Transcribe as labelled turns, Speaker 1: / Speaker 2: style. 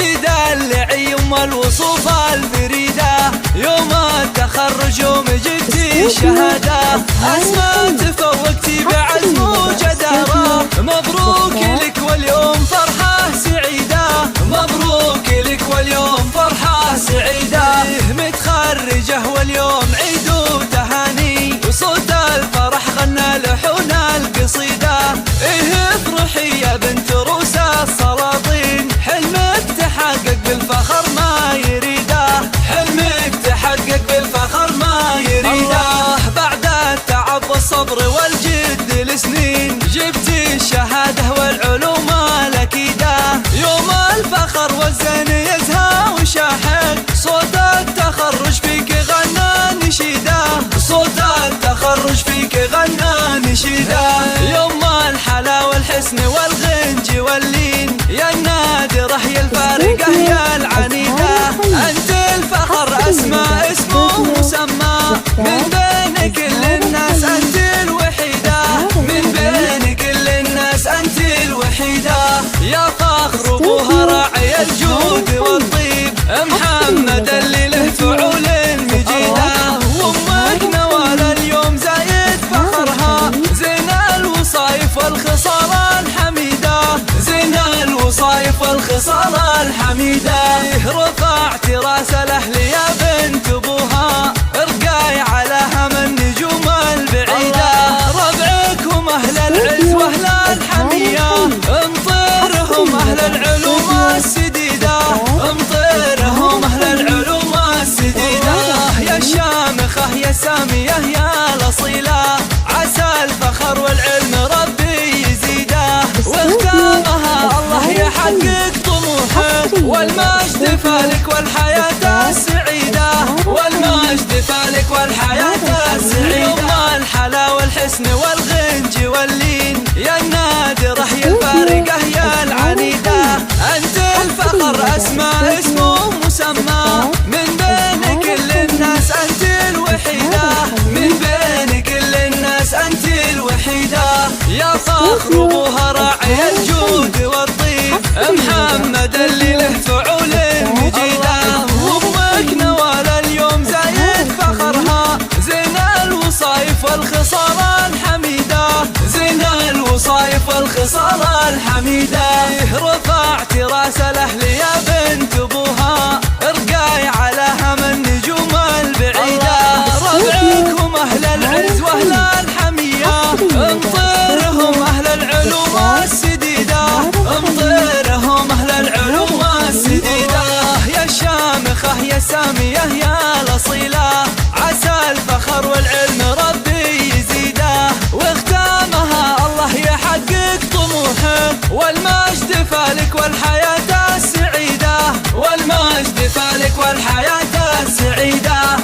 Speaker 1: تدلع يوم الوصوف الفريدة، يوم التخرج يوم جبتي الشهادة، أسماء تفوقتي بعزم وجدارة، مبروك لك واليوم فرحة سعيدة، مبروك لك واليوم فرحة سعيدة، متخرجة واليوم عيد وتهاني، وصوت الفرح غنى لحون القصيدة، افرحي يا بنت روس السلاطين، حلمك تحقق بالفخر ما يريده، حلمك تحقق بالفخر ما يريده، بعد التعب والصبر والجد لسنين، جبتي الشهادة والعلوم الأكيدة، يوم الفخر والزين يزهى وشاحق، صوت التخرج فيك غنى نشيده، صوت التخرج فيك غنى نشيده، يوم الحلا والحسن والغنج واللين، يا النادرة يا الفارقة يا العنيدة، أنت الفخر أسماء اسمه مسمى، من بين كل الناس أنت الوحيدة، من بين كل الناس أنت الوحيدة، يا فخر أبوها راعي الجود والطيب، محمد اللي له فعول مجيدة، وأمك نوال اليوم زايد فخرها، زين الوصايف والخصال الحميدة، زين الوصايف والخصال الحميدة، رفعت راس الأهل يا بنت أبوها، ارقاي على هم النجوم البعيدة، ربعكم أهل العز وأهل الحمية، امطرهم أهل العلوم السديدة، امطرهم أهل العلوم السديدة، يا الشامخة يا السامية يا الأصيلة، عسى الفخر والعلم ربي يزيده، واختامها الله يحقق طموحك، والمجد فالك والحياة السعيدة، والمجد فالك والحياة السعيدة، يوم الحلا والحسن والغنج واللين، يا النادرة يا الفارقة يا العنيدة، أنت الفخر أسماء اسمه مسمى، من بين كل الناس أنت الوحيدة، من بين كل الناس أنت الوحيدة، يا فخر أبوها راعي الجود والطيب، محمد اللي له فعول مجيدة، وأمك نوال اليوم زايد فخرها، زين الوصايف والخصال الحميدة، زين الوصايف والخصال الحميدة، رفعت راس الأهل يا بنت أبوها، ارقاي على هم النجوم البعيدة، ربعكم أهل العز وأهل الحمية، امطرهم أهل العلوم السديدة، امطرهم أهل العلوم السديدة، يا الشامخة يا السامية يا الأصيلة، عسى الفخر والعلم ربي يزيده، واختامها الله يحقق طموحك، والمجد فالك والحياة السعيدة، والمجد فالك والحياة السعيدة.